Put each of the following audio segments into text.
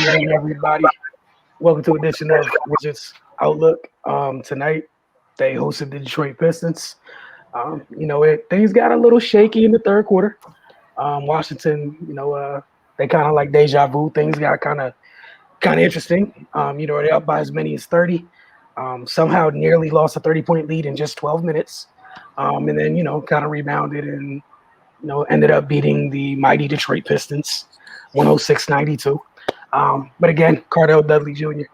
evening, everybody. Welcome to edition of Wizards Outlook. Tonight, they hosted the Detroit Pistons. Things got a little shaky in the third quarter. Washington, they kind of like deja vu. Things got kind of interesting. They're up by as many as 30. Somehow nearly lost a 30-point lead in just 12 minutes. And then, kind of rebounded and, ended up beating the mighty Detroit Pistons 106-92. But again, Cardell Dudley Jr.,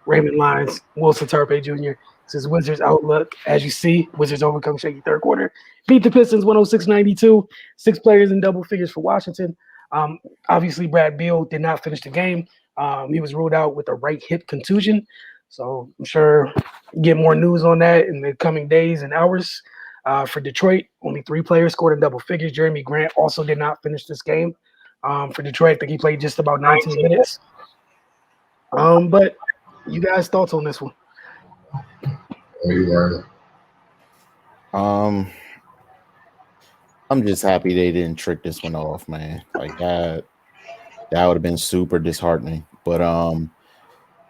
Raymond Lyons, Wilson Tarpe Jr. This is Wizards Outlook. As you see, Wizards overcome shaky third quarter. Beat the Pistons 106-92. 6 players in double figures for Washington. Obviously, Brad Beal did not finish the game. He was ruled out with a right hip contusion. So I'm sure we'll get more news on that in the coming days and hours. For Detroit, only 3 players scored in double figures. Jeremy Grant also did not finish this game. For Detroit, I think he played just about 19 minutes. But you guys' thoughts on this one? I'm just happy they didn't trick this one off, man. Like that would have been super disheartening. But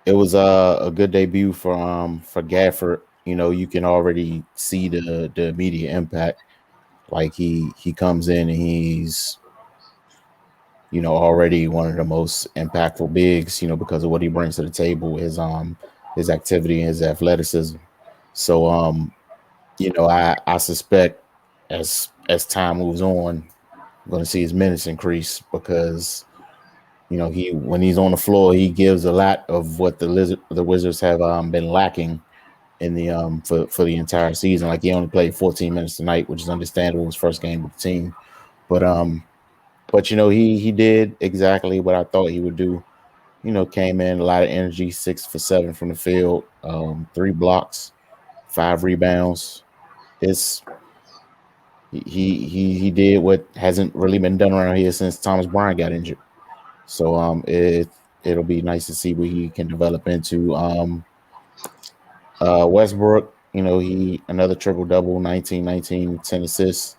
it was a good debut for Gafford. You can already see the immediate impact. Like he comes in and he's already one of the most impactful bigs, because of what he brings to the table, his activity and his athleticism. So I suspect as time moves on, I'm going to see his minutes increase because when he's on the floor, he gives a lot of what the Wizards have been lacking in the for the entire season. Like he only played 14 minutes tonight, which is understandable. His first game with the team, but he did exactly what I thought he would do. Came in a lot of energy, 6 for 7 from the field, 3 blocks, 5 rebounds. He did what hasn't really been done around here since Thomas Bryant got injured. So it'll be nice to see what he can develop into. Westbrook, he another triple double, 19, 10 assists.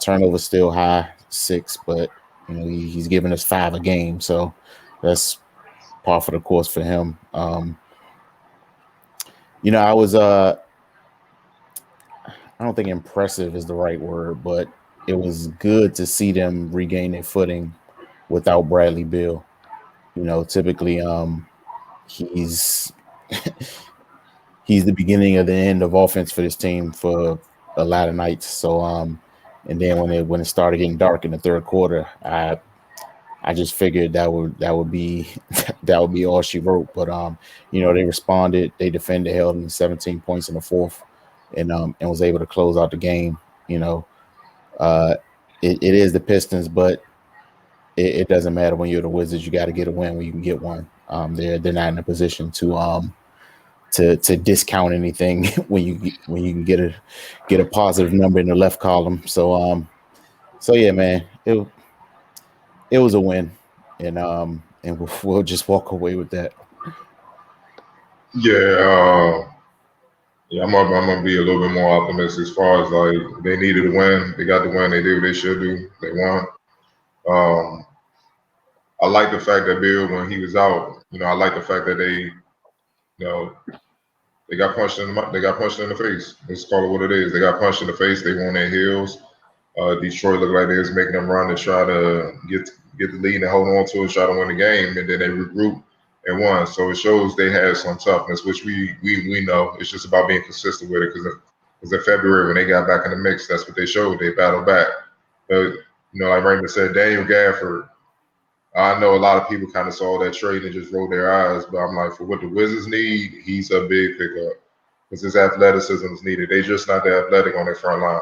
Turnover still high, 6, but he's giving us 5 a game, so that's par for the course for him. I was I don't think impressive is the right word, but it was good to see them regain their footing without Bradley Beal. Typically he's he's the beginning of the end of offense for this team for a lot of nights. So and then when it started getting dark in the third quarter, I just figured that would be that would be all she wrote. But they responded, they defended, held in 17 points in the fourth, and was able to close out the game. It is the Pistons, but it doesn't matter when you're the Wizards. You got to get a win when you can get one. They're not in a position to discount anything when you can get a positive number in the left column. So yeah, man, it was a win, and we'll just walk away with that. Yeah, I'm gonna be a little bit more optimistic as far as like they needed a win. They got the win. They did what they should do. They won. I like the fact that Bill, when he was out, I like the fact that they got punched in the face. Let's call it what it is. They got punched in the face. They won their heels. Detroit looked like they was making them run to try to get the lead and hold on to it, try to win the game, and then they regrouped and won. So it shows they had some toughness, which we know. It's just about being consistent with it because in February when they got back in the mix, that's what they showed. They battled back. But like Raymond said, Daniel Gafford. I know a lot of people kind of saw that trade and just rolled their eyes, but I'm like, for what the Wizards need, he's a big pickup because his athleticism is needed. They're just not that athletic on their front line.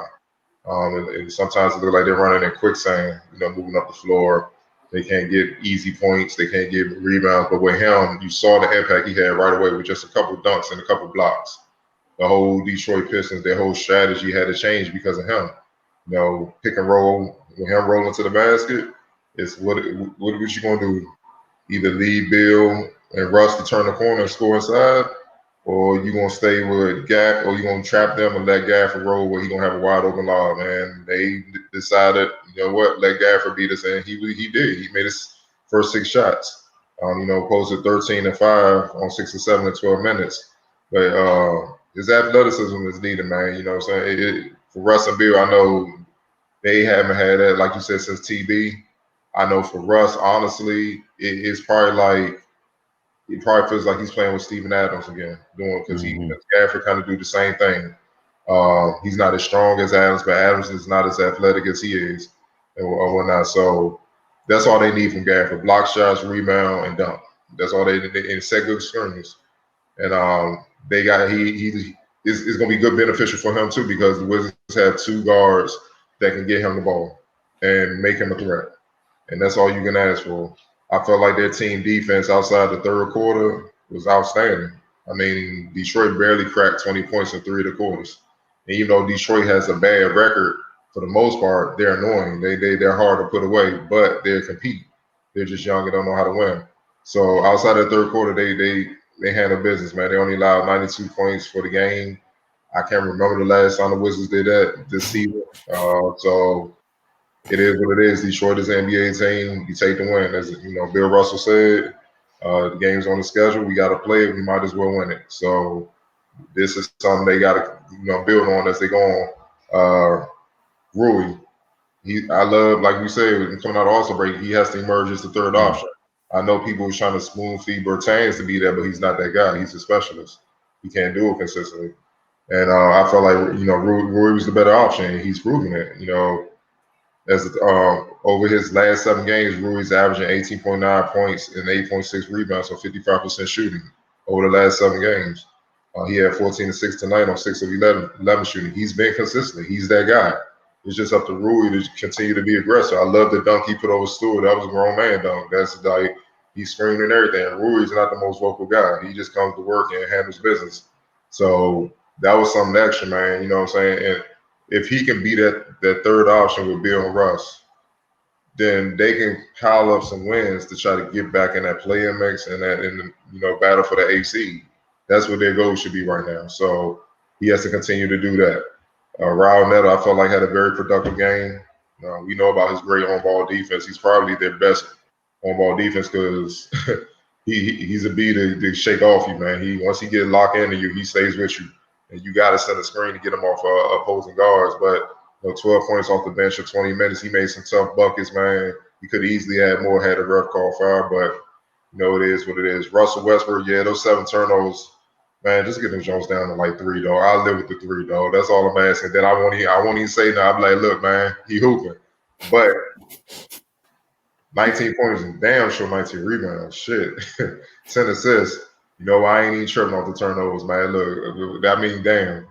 And sometimes it looks like they're running in quicksand, moving up the floor. They can't get easy points. They can't get rebounds. But with him, you saw the impact he had right away with just a couple dunks and a couple blocks. The whole Detroit Pistons, their whole strategy had to change because of him. Pick and roll, with him rolling to the basket, it's what you going to do? Either leave Bill and Russ to turn the corner and score inside, or you going to stay with Gaff, or you going to trap them and let Gafford roll where he going to have a wide open lob, man. They decided, let Gafford beat us, and he did. He made his first 6 shots. Posted 13 and 5 on 6 and 7 and 12 minutes. But his athleticism is needed, man. You know what I'm saying? For Russ and Bill, I know they haven't had that, like you said, since TB. I know for Russ, honestly, it's probably like he probably feels like he's playing with Steven Adams again, doing because Mm-hmm. Gafford kind of do the same thing. He's not as strong as Adams, but Adams is not as athletic as he is, and whatnot. So that's all they need from Gafford: block shots, rebound, and dunk. That's all they need, and set good screens. And they got he is going to be good beneficial for him too because the Wizards have two guards that can get him the ball and make him a threat, and that's all you can ask for. I felt like their team defense outside the third quarter was outstanding. I mean, Detroit barely cracked 20 points in three of the quarters, and even though Detroit has a bad record for the most part, they're annoying. They're hard to put away, but they compete. They're just young and don't know how to win. So outside of the third quarter, they handle business, man. They only allowed 92 points for the game. I can't remember the last time the Wizards did that this season. So it is what it is. Detroit is an NBA team. You take the win, as Bill Russell said. The game's on the schedule. We got to play it. We might as well win it. So this is something they got to build on as they go on. Rui, I love, like we said, coming out of All-Star break, he has to emerge as the third option. I know people were trying to spoon feed Bertans to be there, but he's not that guy. He's a specialist. He can't do it consistently. And I felt like Rui was the better option. He's proving it. As over his last 7 games, Rui's averaging 18.9 points and 8.6 rebounds, so 55% shooting over the last 7 games. He had 14 and 6 tonight on 6 of 11 shooting. He's been consistent. He's that guy. It's just up to Rui to continue to be aggressive. I love the dunk he put over Stewart. That was a grown man dunk. That's like he's screaming and everything. Rui's not the most vocal guy. He just comes to work and handles business. So that was something extra, man. You know what I'm saying? And if he can be that third option with Bill and Russ, then they can pile up some wins to try to get back in that play-in mix and that battle for the AC. That's what their goal should be right now. So he has to continue to do that. Raul Neto, I felt like had a very productive game. We know about his great on-ball defense. He's probably their best on-ball defense because he's a bee to shake off you, man. Once he get locked into you, he stays with you, and you got to set a screen to get him off opposing guards. But 12 points off the bench for 20 minutes, he made some tough buckets, man. He could easily had more had a ref call foul, but it is what it is. Russell Westbrook, yeah, those 7 turnovers. Man, just get them Jones down to like 3, though. I'll live with the 3, though. That's all I'm asking. Then I won't even say no. I'll be like, look, man, he hooping. But 19 points and damn sure 19 rebounds. Shit. 10 assists. I ain't even tripping off the turnovers, man. Look, that means damn.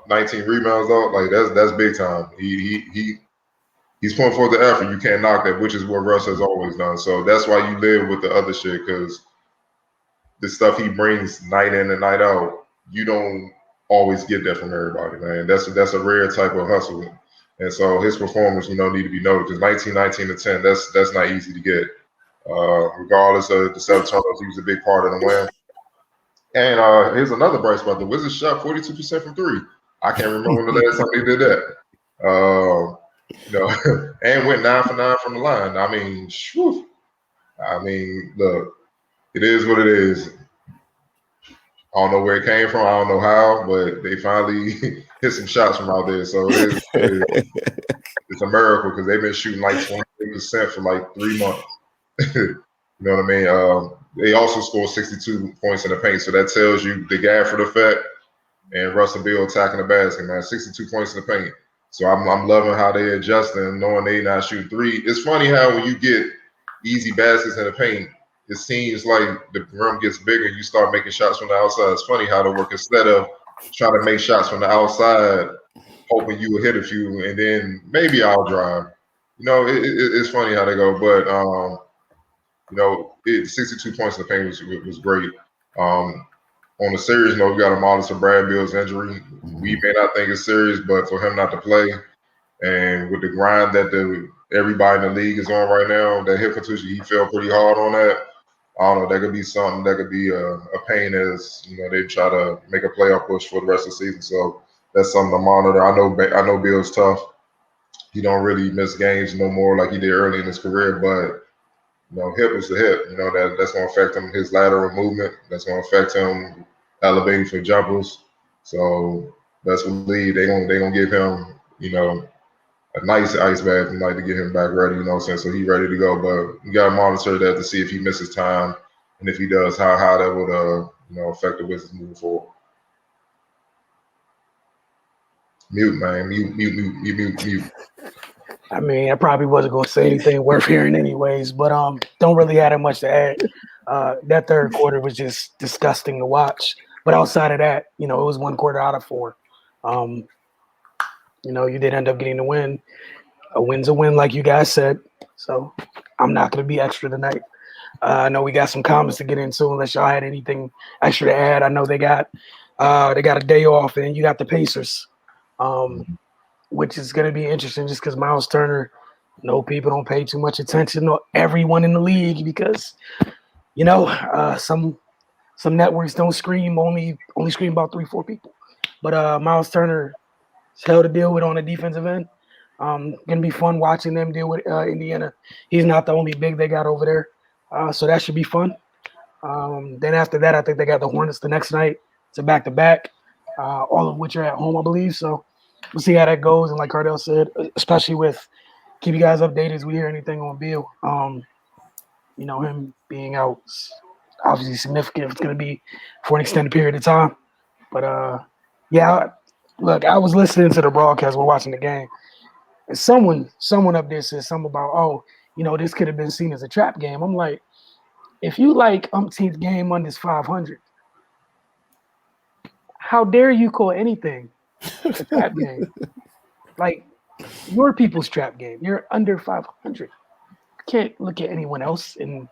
19 rebounds, though, like that's big time. He's putting forth the effort. You can't knock that, which is what Russ has always done. So that's why you live with the other shit, because the stuff he brings night in and night out, you don't always get that from everybody, man. That's a rare type of hustle. And so his performance, need to be noted because 19 to 10, that's not easy to get. Regardless of the 7 turnovers, he was a big part of the win. And here's another bright spot: the Wizards shot 42% from 3. I can't remember when the last time they did that. And went 9 for 9 from the line. I mean, look, it is what it is. I don't know where it came from. I don't know how, but they finally hit some shots from out there. So it's a miracle because they've been shooting like 28% for like 3 months. You know what I mean? They also scored 62 points in the paint. So that tells you the Gafford effect and Russell Bill attacking the basket, man. 62 points in the paint. So I'm loving how they adjusting, knowing they not shooting 3. It's funny how when you get easy baskets in the paint, it seems like the rim gets bigger. You start making shots from the outside. It's funny how they work. Instead of trying to make shots from the outside, hoping you will hit a few, and then maybe I'll drive. It's funny how they go. But 62 points in the paint was great. On a serious note, we got to monitor Brad Bill's injury. We may not think it's serious, but for him not to play, and with the grind that everybody in the league is on right now, that hip contusion, he fell pretty hard on that. I don't know. That could be something. That could be a pain as they try to make a playoff push for the rest of the season. So that's something to monitor. I know Bill's tough. He don't really miss games no more like he did early in his career, but hip is the hip. That's going to affect him, his lateral movement. That's going to affect him elevating for jumpers. So best believe they gonna give him, a nice ice bath tonight to get him back ready. So he ready to go. But you got to monitor that to see if he misses time, and if he does, how that would affect the Wizards moving forward. Mute, man, mute. I mean, I probably wasn't going to say anything worth hearing anyways, but don't really have that much to add. That third quarter was just disgusting to watch. But outside of that, it was one quarter out of four. You did end up getting the win. A win's a win, like you guys said. So I'm not going to be extra tonight. I know we got some comments to get into unless y'all had anything extra to add. I know they got a day off, and you got the Pacers. Which is going to be interesting just because Miles Turner, people don't pay too much attention to everyone in the league because, some networks don't scream, only scream about 3-4 people. But Miles Turner is hell to deal with on the defensive end. Going to be fun watching them deal with Indiana. He's not the only big they got over there. So that should be fun. Then after that, I think they got the Hornets the next night. It's a back-to-back, all of which are at home, I believe. So we'll see how that goes. And like Cardell said, especially with keep you guys updated as we hear anything on Beal. Him being out is obviously significant. It's going to be for an extended period of time. But yeah, look, I was listening to the broadcast. We're watching the game. And someone up there said something about, this could have been seen as a trap game. I'm like, if you like umpteenth game under 500, how dare you call anything a trap game? Like, your people's trap game. You're under 500. You can't look at anyone else and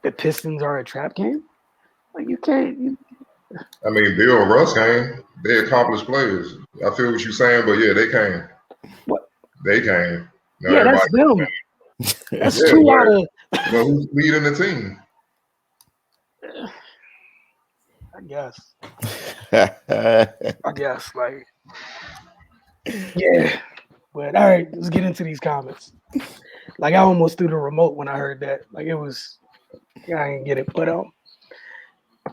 the Pistons are a trap game. Like, you can't. I mean, Bill and Russ came. They accomplished players. I feel what you're saying, but yeah, they came. What? They came. Now yeah, that's them. That's yeah, two out of. But who's leading the team? I guess. Like, yeah. But all right, let's get into these comments. Like, I almost threw the remote when I heard that. Like, it was, I didn't get it. But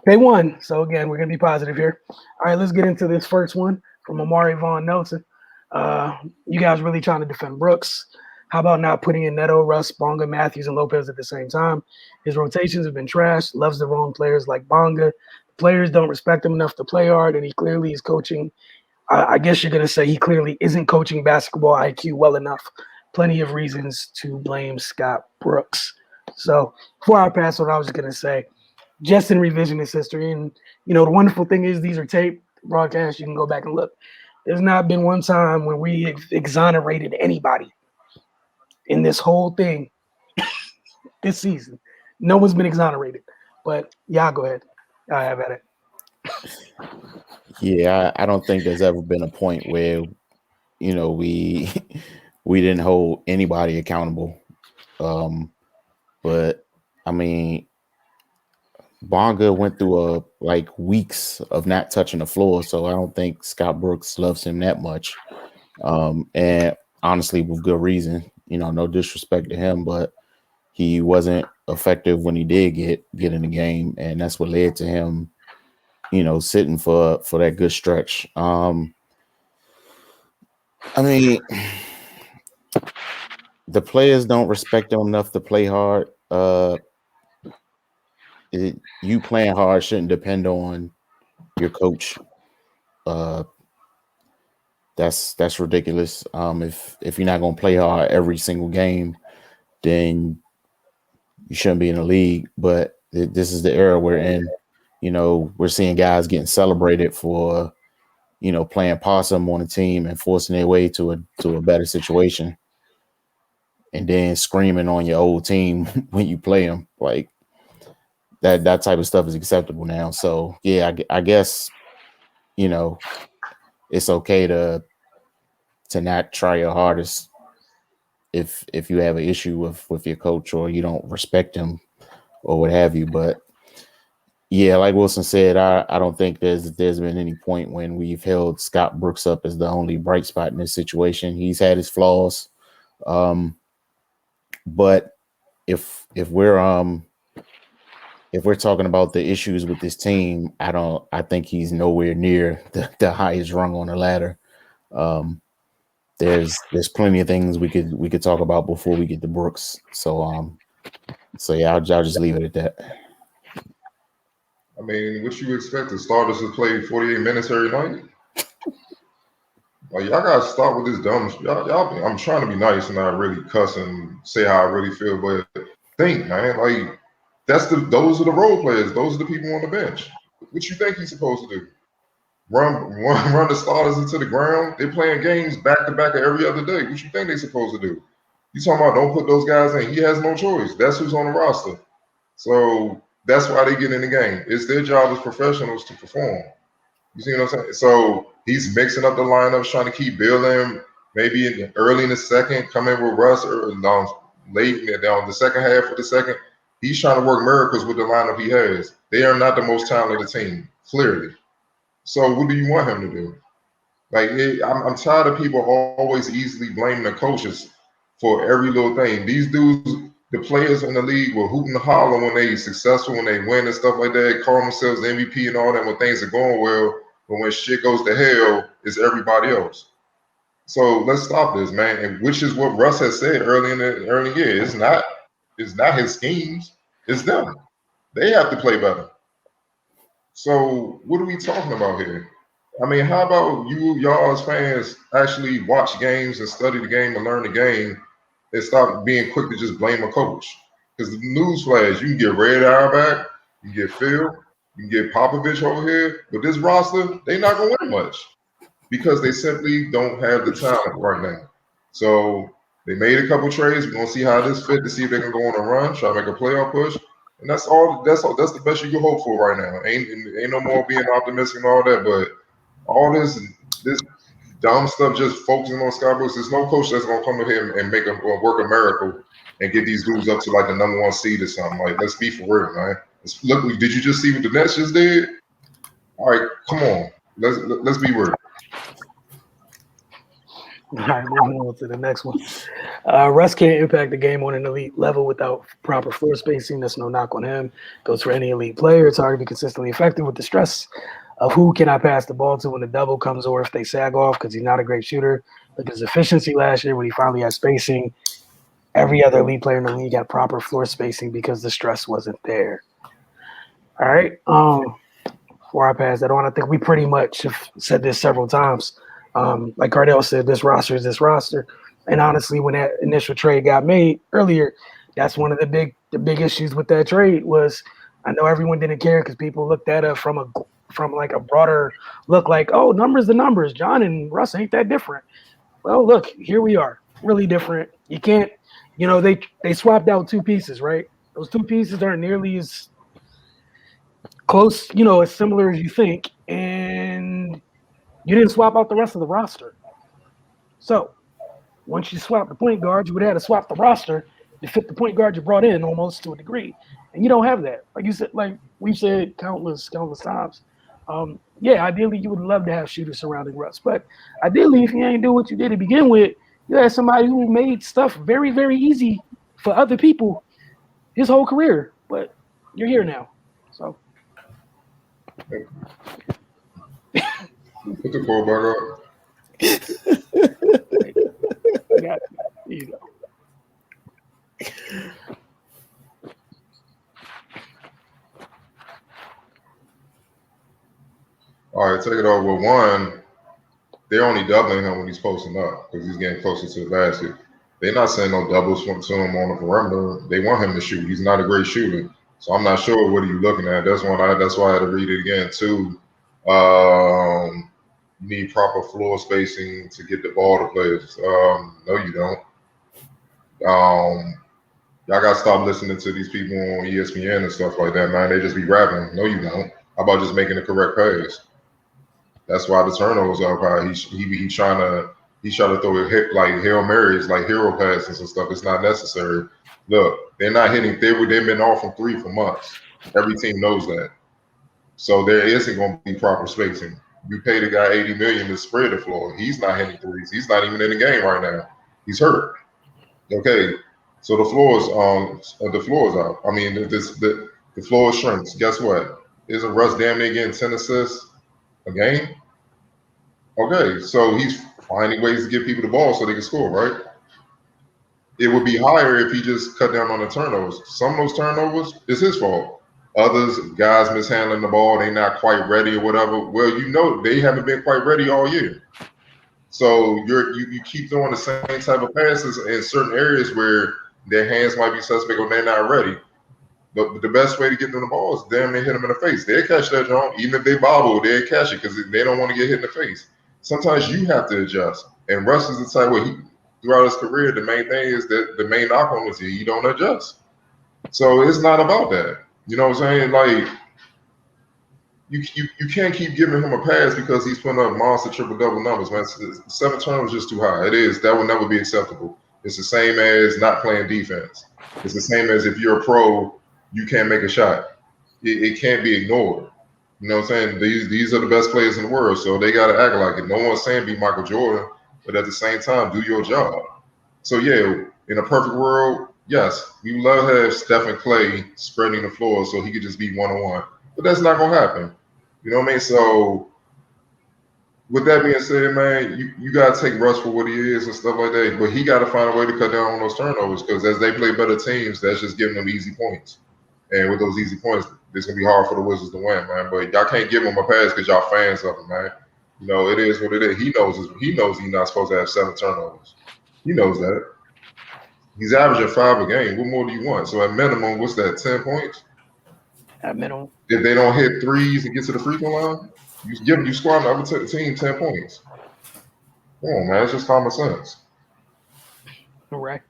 they won. So again, we're gonna be positive here. All right, let's get into this first one from Amari Von Nelson. You guys really trying to defend Brooks. How about not putting in Neto, Russ, Bonga, Matthews, and Lopez at the same time? His rotations have been trash. Loves the wrong players like Bonga. The players don't respect him enough to play hard, and he clearly is coaching. I guess you're going to say he clearly isn't coaching basketball IQ well enough. Plenty of reasons to blame Scott Brooks. So before I pass what I was just going to say, just in revisionist history, and, the wonderful thing is these are taped broadcasts. You can go back and look. There's not been one time when we exonerated anybody in this whole thing this season. No one's been exonerated. But y'all go ahead. Y'all have at it. Yeah, I don't think there's ever been a point where, we didn't hold anybody accountable. But I mean, Bonga went through weeks of not touching the floor, so I don't think Scott Brooks loves him that much. And honestly, with good reason. No disrespect to him, but he wasn't effective when he did get in the game, and that's what led to him, sitting for that good stretch. I mean, the players don't respect him enough to play hard. You playing hard shouldn't depend on your coach. That's ridiculous. If you're not gonna play hard every single game, then you shouldn't be in the league. But this is the era we're in. We're seeing guys getting celebrated for, playing possum on a team and forcing their way to a better situation, and then screaming on your old team when you play them. Like that type of stuff is acceptable now. So yeah, I guess it's okay to not try your hardest if you have an issue with your coach or you don't respect him or what have you. But yeah, like Wilson said, I don't think there's been any point when we've held Scott Brooks up as the only bright spot in this situation. He's had his flaws, but if we're talking about the issues with this team, I think he's nowhere near the highest rung on the ladder. There's plenty of things we could talk about before we get to Brooks. So yeah, I'll just leave it at that. I mean, what you expect? The starters to play 48 minutes every night? Like, y'all gotta stop with this dumb. Y'all, I'm trying to be nice and not really cuss and say how I really feel, but think, man, like those are the role players. Those are the people on the bench. What you think he's supposed to do? Run the starters into the ground? They're playing games back to back every other day. What you think they're supposed to do? You talking about don't put those guys in? He has no choice. That's who's on the roster. So that's why they get in the game. It's their job as professionals to perform. You see what I'm saying? So he's mixing up the lineups, trying to keep building. Maybe early in the second, come in with Russ, or late down the second half of the second. He's trying to work miracles with the lineup he has. They are not the most talented team, clearly. So what do you want him to do? Like, I'm tired of people always easily blaming the coaches for every little thing. These dudes, the players in the league, will hoot and holler when they successful, when they win and stuff like that, call themselves MVP and all that when things are going well. But when shit goes to hell, it's everybody else. So let's stop this, man. And which is what Russ has said early in the early year. It's not his schemes. It's them. They have to play better. So what are we talking about here? I mean, how about y'all as fans actually watch games and study the game and learn the game and stop being quick to just blame a coach? Because the newsflash, you can get Red Auerbach, you can get Phil, you can get Popovich over here, but this roster, they not gonna win much because they simply don't have the talent right now. So they made a couple trades. We're gonna see how this fit to see if they can go on a run, try to make a playoff push. And that's all. That's the best you can hope for right now. Ain't no more being optimistic and all that. But all this dumb stuff, just focusing on Scott Brooks. There's no coach that's gonna come to him and make him work a miracle and get these dudes up to like the number one seed or something. Like, let's be for real, man. Look, did you just see what the Nets just did? All right, come on. Let's be real. All right, moving on to the next one. Russ can't impact the game on an elite level without proper floor spacing. That's no knock on him. Goes for any elite player. It's hard to be consistently effective with the stress of who can I pass the ball to when the double comes or if they sag off because he's not a great shooter. Look at his efficiency last year when he finally had spacing. Every other elite player in the league had proper floor spacing because the stress wasn't there. All right. Before I pass that on, I think we pretty much have said this several times. Like Cardell said, this roster is this roster. And honestly, when that initial trade got made earlier, that's one of the big issues with that trade was I know everyone didn't care because people looked at it from like a broader look like, oh, numbers the numbers. John and Russ ain't that different. Well, look, here we are. Really different. You can't, they swapped out two pieces, right? Those two pieces aren't nearly as close, as similar as you think. And you didn't swap out the rest of the roster. So once you swap the point guard, you would have to swap the roster to fit the point guard you brought in almost to a degree. And you don't have that. Like you said, like we've said countless times. Yeah, ideally you would love to have shooters surrounding Russ. But ideally, if you ain't do what you did to begin with, you had somebody who made stuff very, very easy for other people his whole career. But you're here now. So Put the ball back up. I got it. There you go. All right, take it over. One, they're only doubling him when he's posting up because he's getting closer to the basket. They're not sending no doubles to him on the perimeter. They want him to shoot. He's not a great shooter, so I'm not sure what are you looking at. That's why I had to read it again too. You need proper floor spacing to get the ball to players. No, you don't. Y'all got to stop listening to these people on ESPN and stuff like that, man. They just be rapping. No, you don't. How about just making the correct pass? That's why the turnovers are high. He's trying to throw a hit like Hail Marys, like hero passes and stuff. It's not necessary. Look, they're not hitting. They've been off from three for months. Every team knows that. So there isn't going to be proper spacing. You pay the guy $80 million to spread the floor. He's not hitting threes. He's not even in the game right now. He's hurt. Okay. So the floor is out. I mean, the floor shrinks. Guess what? Isn't Russ damn near getting 10 assists a game? Okay, so he's finding ways to give people the ball so they can score, right? It would be higher if he just cut down on the turnovers. Some of those turnovers is his fault. Others, guys mishandling the ball, they not quite ready or whatever. Well, you know they haven't been quite ready all year. So you keep throwing the same type of passes in certain areas where their hands might be suspect or they're not ready. But the best way to get them the ball is damn near hit them in the face. They'll catch that joint. Even if they bobble, they'll catch it because they don't want to get hit in the face. Sometimes you have to adjust. And Russ is the type where throughout his career, the main thing is that the main knock on is he don't adjust. So it's not about that. You know what I'm saying? Like you can't keep giving him a pass because he's putting up monster triple double numbers, man. 7 turnovers is just too high. It is. That would never be acceptable. It's the same as not playing defense. It's the same as if you're a pro, you can't make a shot. It can't be ignored. You know what I'm saying? These are the best players in the world, so they got to act like it. No one's saying be Michael Jordan, but at the same time, do your job. So yeah, in a perfect world, yes, we would love to have Steph and Clay spreading the floor so he could just be 1-on-1. But that's not gonna happen. You know what I mean? So with that being said, man, you gotta take Russ for what he is and stuff like that. But he gotta find a way to cut down on those turnovers because as they play better teams, that's just giving them easy points. And with those easy points, it's gonna be hard for the Wizards to win, man. But y'all can't give him a pass because y'all fans of him, man. You know, it is what it is. He knows he's not supposed to have 7 turnovers. He knows that. He's averaging 5 a game. What more do you want? So at minimum, what's that? 10 points. At minimum. If they don't hit threes and get to the free throw line, you squad the other team 10 points. Come on, man. It's just common sense. Right.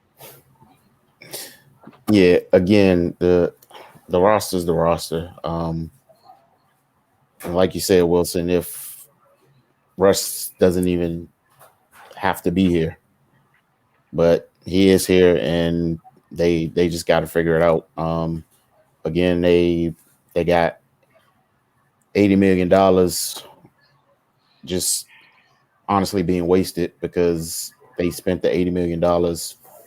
Yeah. Again, the roster's the roster. And like you said, Wilson, if Russ doesn't even have to be here, but he is here, and they just got to figure it out. Again, they got $80 million just honestly being wasted because they spent the $80 million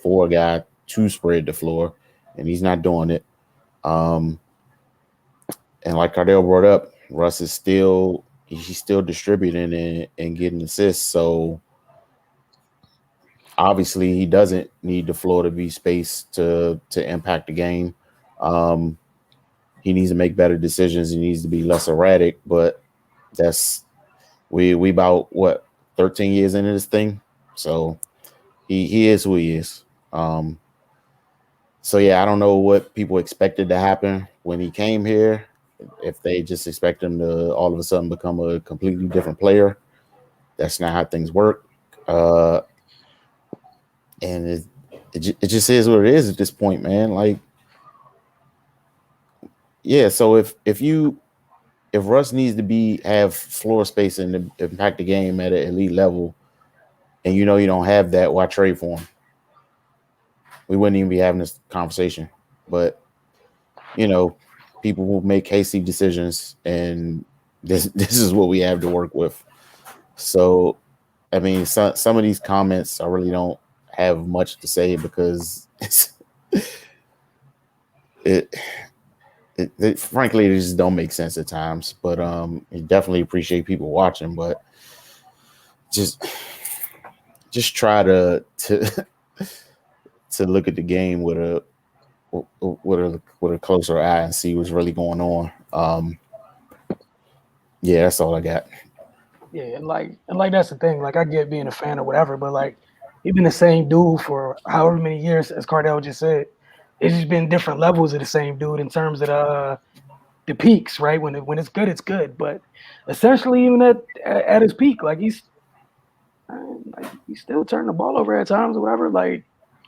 for a guy to spread the floor, and he's not doing it. And like Cardell brought up, Russ is he's still distributing and getting assists. So obviously he doesn't need the floor to be spaced to impact the game. He needs to make better decisions. He needs to be less erratic, but we about 13 years into this thing. So he is who he is. So yeah, I don't know what people expected to happen when he came here. If they just expect him to all of a sudden become a completely different player, that's not how things work. And it just is what it is at this point, man. Like, yeah. So if Russ needs to have floor space and to impact the game at an elite level, and you don't have that, why trade for him? We wouldn't even be having this conversation. But people will make hasty decisions, and this is what we have to work with. So, I mean, some of these comments I really don't have much to say because it frankly it just don't make sense at times. But I definitely appreciate people watching, but just try to look at the game with a closer eye and see what's really going on. Yeah, that's all I got. Yeah, and like that's the thing. Like I get being a fan or whatever, but like he's been the same dude for however many years, as Cardell just said. It's just been different levels of the same dude in terms of the peaks, right? When it's good, it's good. But essentially, even at his peak, like he's still turning the ball over at times or whatever. Like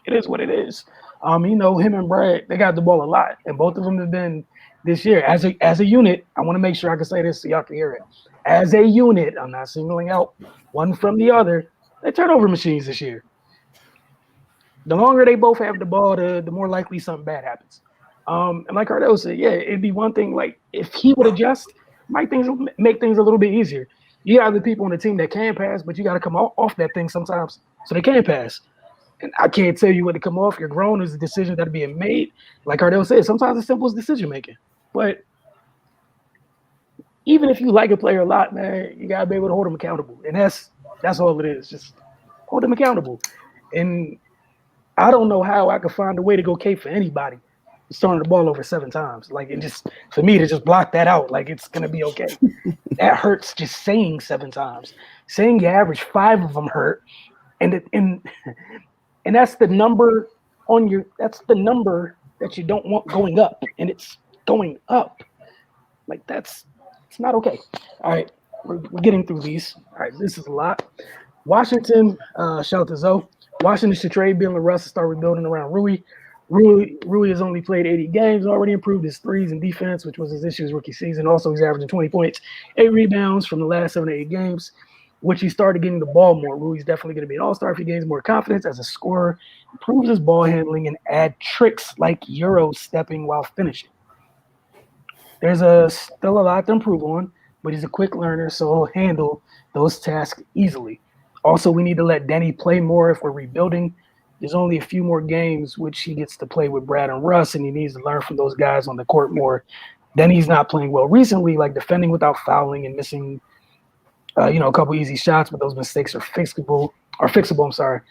it is what it is. Him and Brad, they got the ball a lot, and both of them have been this year as a unit. I want to make sure I can say this so y'all can hear it. As a unit, I'm not singling out one from the other. They turnover machines this year. The longer they both have the ball, the more likely something bad happens. And like Cardell said, yeah, it'd be one thing. Like if he would adjust, make things a little bit easier. You have the people on the team that can pass, but you got to come off that thing sometimes so they can pass. And I can't tell you what to come off. You're grown. There's a decision that are being made. Like Cardell said, sometimes it's simple as decision making. But even if you like a player a lot, man, you gotta be able to hold them accountable. And that's all it is. Just hold them accountable. And I don't know how I could find a way to go K for anybody. Starting the ball over 7 times. Like, and just for me to just block that out, like it's gonna be okay. That hurts just saying 7 times. Saying you average 5 of them hurt. And that's the number that's the number that you don't want going up. And it's going up. Like it's not okay. All right. We're getting through these. All right, this is a lot. Washington, shout out to Zoe. Washington should trade Bill and Russ and start rebuilding around Rui. Rui has only played 80 games, already improved his threes and defense, which was his issue his rookie season. Also, he's averaging 20 points, 8 rebounds from the last 7 to 8 games, which he started getting the ball more. Rui's definitely going to be an all-star if he gains more confidence as a scorer, improves his ball handling, and add tricks like Euro stepping while finishing. There's still a lot to improve on, but he's a quick learner, so he'll handle those tasks easily. Also, we need to let Denny play more if we're rebuilding. There's only a few more games which he gets to play with Brad and Russ, and he needs to learn from those guys on the court more. Denny's not playing well recently, like defending without fouling and missing, a couple easy shots, but those mistakes are fixable. I'm sorry.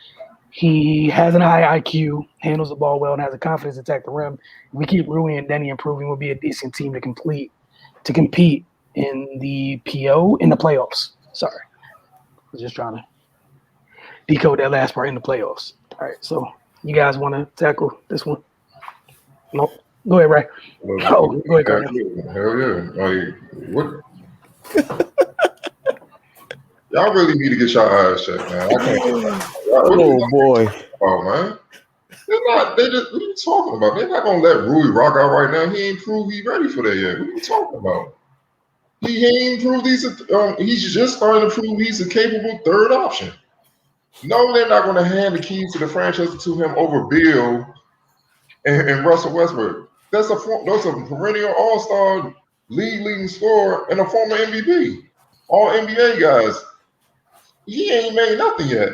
He has an high IQ, handles the ball well, and has the confidence to attack the rim. If we keep Rui and Denny improving, we'll be a decent team to compete in the playoffs. Sorry. I was just trying to decode that last part in the playoffs. All right, so you guys want to tackle this one? No, go ahead, Ray. Go ahead, Carter. Hell yeah! Like what? Y'all really need to get your eyes checked, man. I can't. Oh boy! Oh man, they're not. They just. What are you talking about? They're not gonna let Rui rock out right now. He ain't proved he's ready for that yet. What are you talking about? He ain't proved he's just starting to prove he's a capable third option. No, they're not going to hand the keys to the franchise to him over Bill and Russell Westbrook. That's a perennial all-star leading scorer and a former MVP. All NBA guys. He ain't made nothing yet.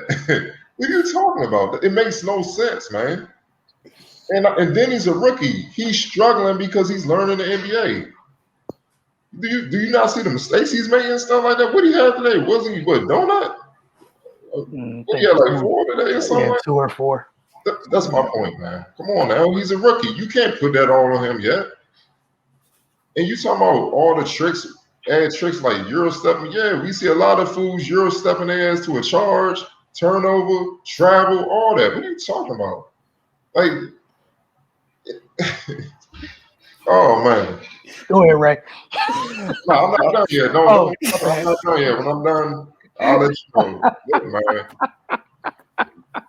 What are you talking about? It makes no sense, man. And then he's a rookie. He's struggling because he's learning the NBA. Do you not see the mistakes he's making and stuff like that? What do you have today? Wasn't he donut? What, yeah, like 4 today or something? Yeah, 2 or 4. That's my point, man. Come on now. He's a rookie. You can't put that all on him yet. And you talking about all the tricks, add tricks like Euro stepping. Yeah, we see a lot of fools Euro stepping their ass to a charge, turnover, travel, all that. What are you talking about? Like, oh, man. Go ahead, Ray. No, I'm not done yet. No, I'm not done yet. When I'm done, I'll let you know. Look, man.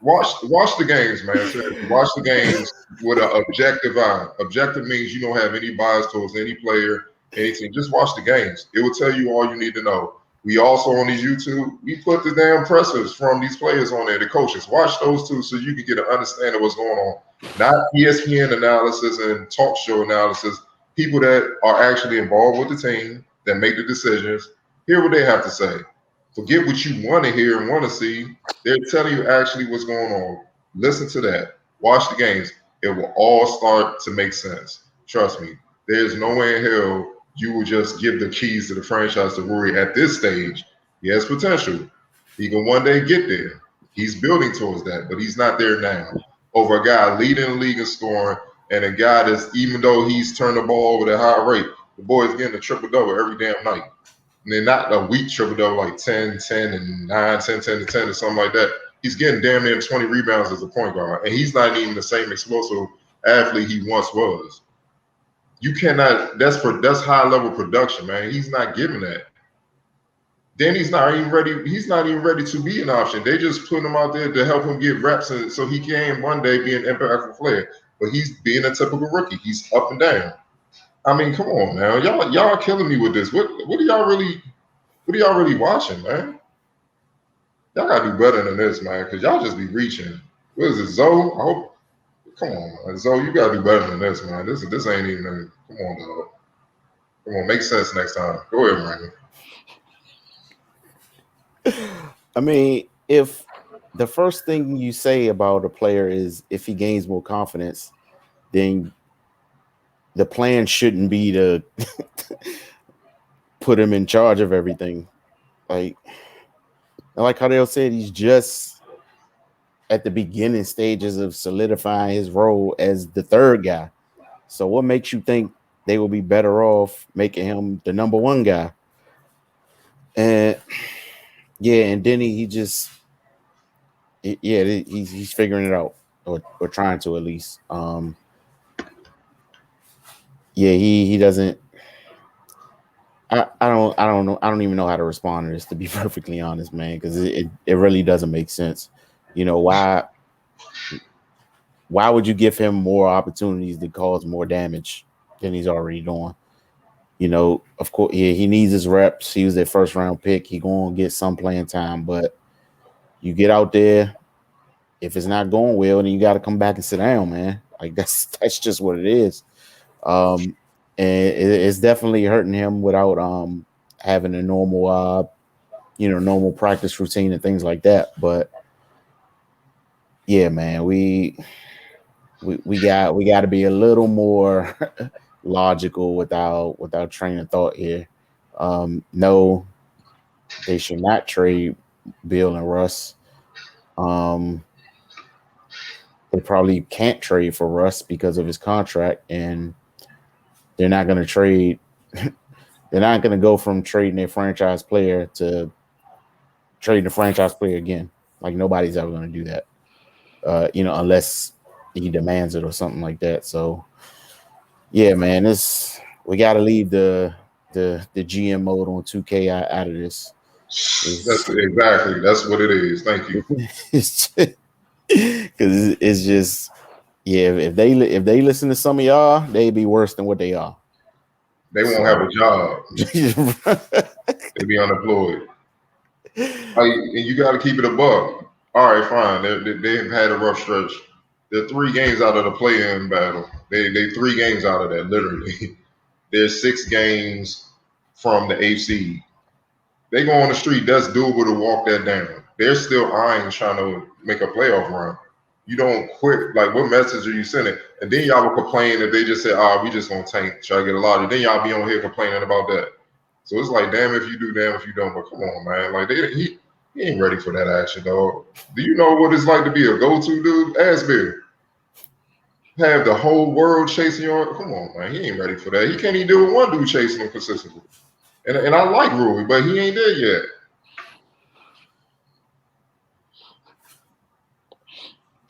Watch the games, man. Seriously. Watch the games with an objective eye. Objective means you don't have any bias towards any player, anything. Just watch the games. It will tell you all you need to know. We also on these YouTube, we put the damn pressers from these players on there, the coaches. Watch those two so you can get an understanding of what's going on. Not ESPN analysis and talk show analysis. People that are actually involved with the team, that make the decisions, hear what they have to say. Forget what you want to hear and want to see. They're telling you actually what's going on. Listen to that. Watch the games. It will all start to make sense. Trust me. There's no way in hell you will just give the keys to the franchise to Rui at this stage. He has potential. He can one day get there. He's building towards that, but he's not there now. Over a guy leading the league in scoring and a guy that's, even though he's turned the ball over at a high rate, the boy's getting a triple-double every damn night. And they're not a weak triple-double like 10, 10, and 9, 10, 10, and 10 or something like that. He's getting damn near 20 rebounds as a point guard. And he's not even the same explosive athlete he once was. You cannot, that's high-level production, man. He's not giving that. Then he's not even ready to be an option. They just put him out there to help him get reps and so he can one day be an impactful player. But he's being a typical rookie. He's up and down. I mean, come on, man. Y'all are killing me with this. What are y'all really watching, man? Y'all gotta do better than this, man, because y'all just be reaching. What is it, Zoe? Come on, man. Zoe, you gotta do better than this, man. This ain't even. Come on, dog. Come on, make sense next time. Go ahead, man. I mean, if the first thing you say about a player is if he gains more confidence, then the plan shouldn't be to put him in charge of everything. Like Cardell said, he's just at the beginning stages of solidifying his role as the third guy. So what makes you think they will be better off making him the number one guy? And yeah, and then he just he's figuring it out or trying to at least. Yeah, he doesn't. I don't know. I don't even know how to respond to this, to be perfectly honest, man, because it really doesn't make sense. You know, why would you give him more opportunities to cause more damage than he's already doing? You know, of course, yeah, he needs his reps. He was their first round pick. He gonna get some playing time, but you get out there. If it's not going well, then you got to come back and sit down, man. Like that's just what it is. And it's definitely hurting him without having a normal normal practice routine and things like that. But yeah, man, we got to be a little more logical without train of thought here. No, they should not trade Bill and Russ. They probably can't trade for Russ because of his contract, and they're not going to trade. They're not going to go from trading a franchise player to trading a franchise player again. Like nobody's ever going to do that, unless he demands it or something like that. So, yeah, man, we got to leave the GM mode on 2K out of this. That's what it is. Thank you. Because it's just if they listen to some of y'all, they'd be worse than what they are. They won't have a job. They'd be unemployed. And you got to keep it above. All right, fine. They've had a rough stretch. They're 3 games out of the play-in battle. They 3 games out of that, literally. They're 6 games from the 8th seed. They go on the street. That's doable to walk that down. They're still eyeing trying to make a playoff run. You don't quit. Like, what message are you sending? And then y'all will complain if they just say, we just going to tank, try to get a lottery. Then y'all be on here complaining about that. So it's like, damn if you do, damn if you don't. But come on, man. Like, he ain't ready for that action, dog. Do you know what it's like to be a go-to dude? Ask Bill. Have the whole world chasing you. Come on, man. He ain't ready for that. He can't even deal with one dude chasing him consistently. And I like Rui, but he ain't there yet.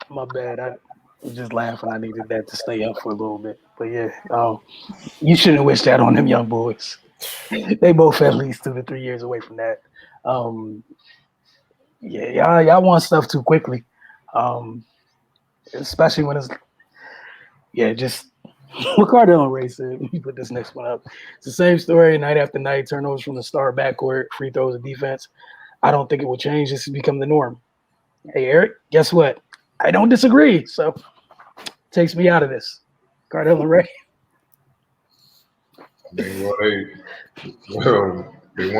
My bad. I was just laughing. I needed that to stay up for a little bit. But yeah, you shouldn't wish that on them young boys. They both at least 2 to 3 years away from that. Y'all want stuff too quickly. Especially when it's just what Cardell and Ray said. Let me put this next one up. It's the same story night after night, turnovers from the star backcourt, free throws and defense. I don't think it will change. This has become the norm. Hey, Eric, guess what? I don't disagree. So takes me out of this. Cardell and Ray. They won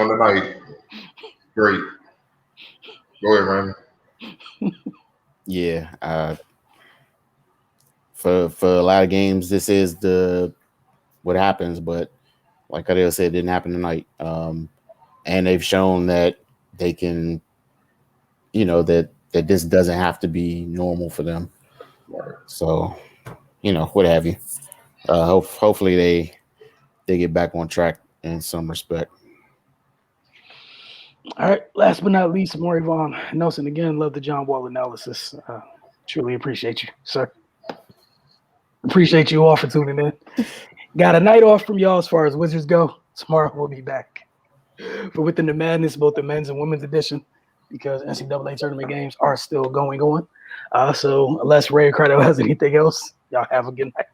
tonight. Great. Go ahead, Ryan. Yeah. For a lot of games, this is what happens. But like Cardell said, it didn't happen tonight. And they've shown that they can, that this doesn't have to be normal for them. Right. So, what have you. Hopefully they get back on track in some respect. All right. Last but not least, Maury Vaughn Nelson. Again, love the John Wall analysis. Truly appreciate you, sir. Appreciate you all for tuning in. Got a night off from y'all as far as Wizards go. Tomorrow we'll be back. For Within the Madness, both the men's and women's edition, because NCAA tournament games are still going on. So unless Ray or Cardell has anything else, y'all have a good night.